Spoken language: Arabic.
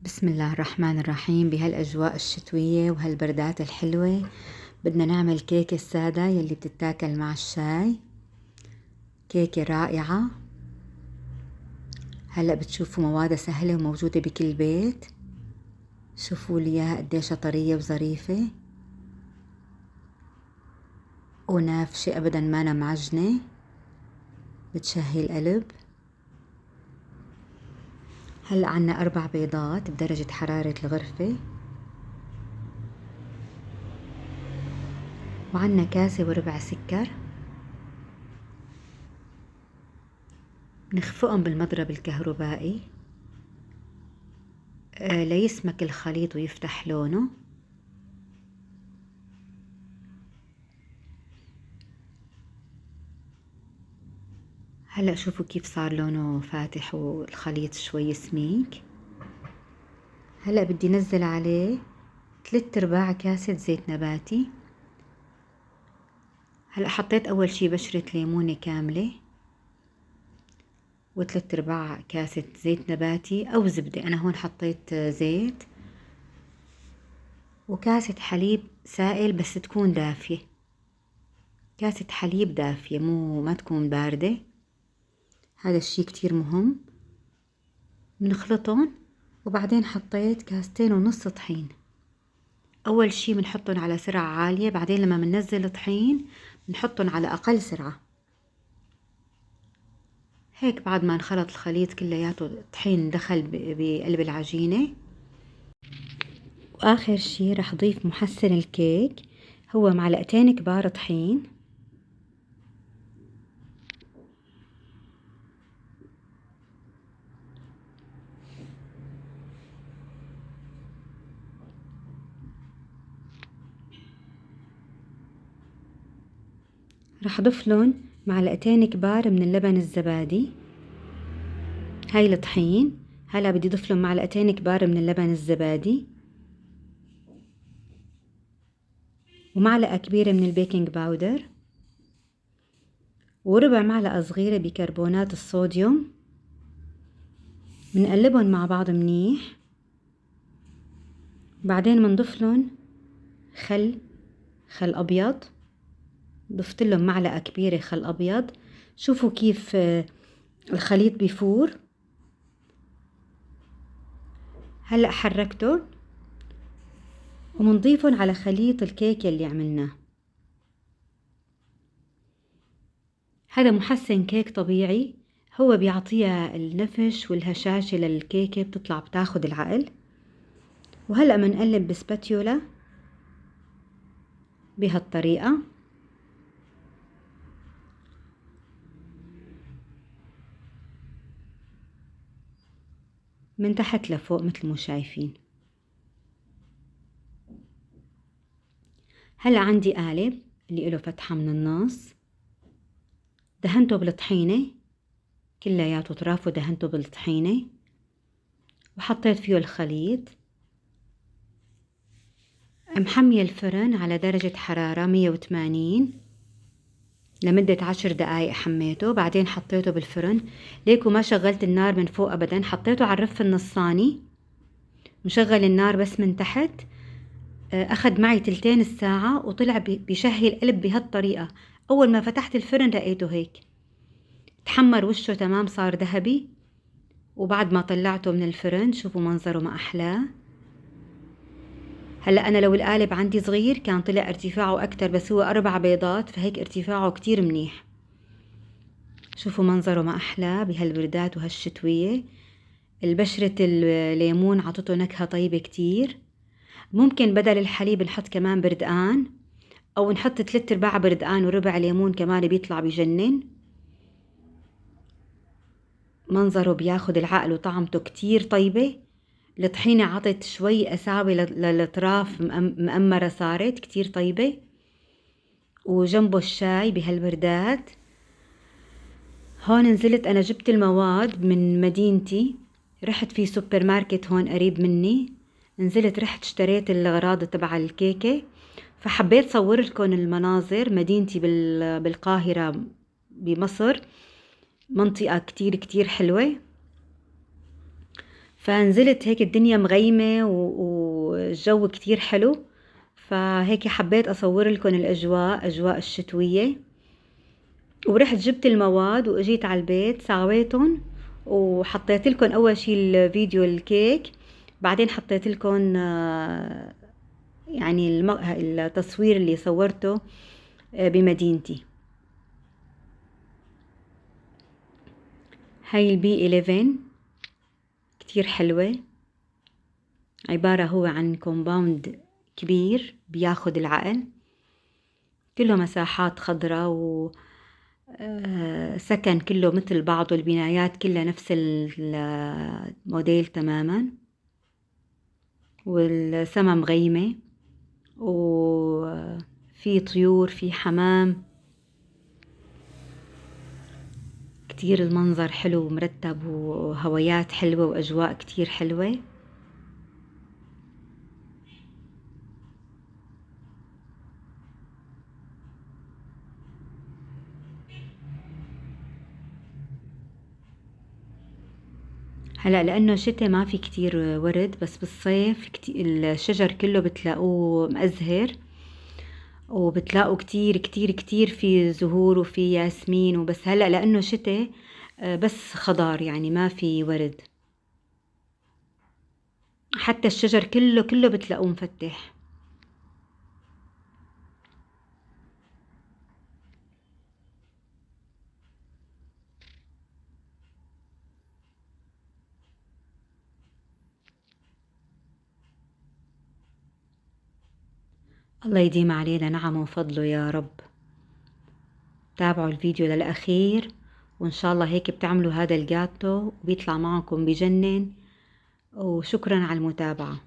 بسم الله الرحمن الرحيم. بهالأجواء الشتوية وهالبردات الحلوة بدنا نعمل كيكة السادة يلي بتتاكل مع الشاي. كيكة رائعة. هلأ بتشوفوا موادها سهلة وموجودة بكل بيت. شوفوا لي اياها قديش طرية وظريفة ونافشة ابدا، ما معجنة، بتشهي القلب. هلأ عنا 4 بيضات بدرجة حرارة الغرفة، وعنا كاسة وربع سكر. نخفقهم بالمضرب الكهربائي ليسمك الخليط ويفتح لونه. هلأ شوفوا كيف صار لونه فاتح والخليط شوي سميك. هلأ بدي نزل عليه 3/4 كاسة زيت نباتي. هلأ حطيت أول شي بشرة ليمونة كاملة و3/4 كاسة زيت نباتي أو زبدة، أنا هون حطيت زيت، وكاسة حليب سائل بس تكون دافية، كاسة حليب دافية ما تكون باردة. هذا الشي كتير مهم. بنخلطهم، وبعدين حطيت 2.5 كاس طحين. أول شي بنحطهم على سرعة عالية، بعدين لما بننزل الطحين بنحطهم على أقل سرعة. هيك بعد ما انخلط الخليط كلياته، الطحين دخل بقلب العجينة. وآخر شي رح ضيف محسن الكيك، هو 2 كبار طحين. رح ضفلن 2 كبار من اللبن الزبادي. هاي الطحين. هلا بدي ضفلن 2 كبار من اللبن الزبادي، ومعلقة كبيرة من البيكنج باودر، وربع معلقة صغيرة بيكربونات الصوديوم. بنقلبهم مع بعض منيح. بعدين بنضفلن خل أبيض. ضفتلهم معلقة كبيرة خل أبيض. شوفوا كيف الخليط بيفور. هلأ حركتهم ومنضيفهم على خليط الكيك اللي عملناه. هذا محسن كيك طبيعي، هو بيعطيها النفش والهشاشة للكيكة، بتطلع بتاخد العقل. وهلأ منقلب بسباتيولا بهالطريقة. من تحت لفوق مثل ما شايفين. هلأ عندي قالب اللي له فتحة من النص، دهنته بالطحينة كلياته، طرافه دهنته بالطحينة، وحطيت فيه الخليط. محمية الفرن على درجة حرارة 180 لمدة 10 دقايق. حميته بعدين حطيته بالفرن. ليكو ما شغلت النار من فوق أبدا، حطيته على الرف النصاني، مشغل النار بس من تحت. أخذ معي 2 ساعة وطلع بيشهي القلب بهالطريقة. أول ما فتحت الفرن لقيته هيك تحمر وشه تمام، صار ذهبي. وبعد ما طلعته من الفرن شوفوا منظره ما أحلاه. هلأ أنا لو القالب عندي صغير كان طلع ارتفاعه أكتر، بس هو 4 بيضات فهيك ارتفاعه كتير منيح. شوفوا منظره ما أحلاه بهالبردات وهالشتوية. البشرة الليمون عطته نكهة طيبة كتير. ممكن بدل الحليب نحط كمان بردقان، أو نحط 3/4 بردقان وربع ليمون كمان، بيطلع بجنن. منظره بياخد العقل وطعمته كتير طيبة. الطحينة عطت شوي أساوي للأطراف، مأمرة، صارت كتير طيبة. وجنبه الشاي بهالبردات. هون نزلت أنا جبت المواد من مدينتي، رحت في سوبر ماركت هون قريب مني، نزلت رحت اشتريت الأغراض تبع الكيكة. فحبيت صور لكم المناظر. مدينتي بالقاهرة بمصر، منطقة كتير كتير حلوة. فنزلت هيك الدنيا مغيمة والجو كتير حلو، فهيك حبيت أصور لكم الأجواء، أجواء الشتوية. ورحت جبت المواد وأجيت على البيت ساويتهم، وحطيت لكم أول شي الفيديو الكيك، بعدين حطيت لكم يعني التصوير اللي صورته بمدينتي. هاي البي 11 كتير حلوة، عبارة هو عن كومباوند كبير بياخد العقل، كله مساحات خضراء وسكن كله مثل بعضه، البنايات كلها نفس الموديل تماما، والسما مغيمة وفي طيور، في حمام، كتير المنظر حلو ومرتب وهوايات حلوة وأجواء كتير حلوة. هلأ لأنه شتاء ما في كتير ورد، بس بالصيف الشجر كله بتلاقوه مأزهر، وبتلاقوا كتير كتير كتير في زهور وفي ياسمين وبس. هلأ لأنه شتاء بس خضار، يعني ما في ورد، حتى الشجر كله كله بتلاقوه مفتح. الله يديم علينا نعمه وفضله يا رب. تابعوا الفيديو للأخير، وإن شاء الله هيك بتعملوا هذا الجاتو وبيطلع معكم بجنن. وشكرا على المتابعة.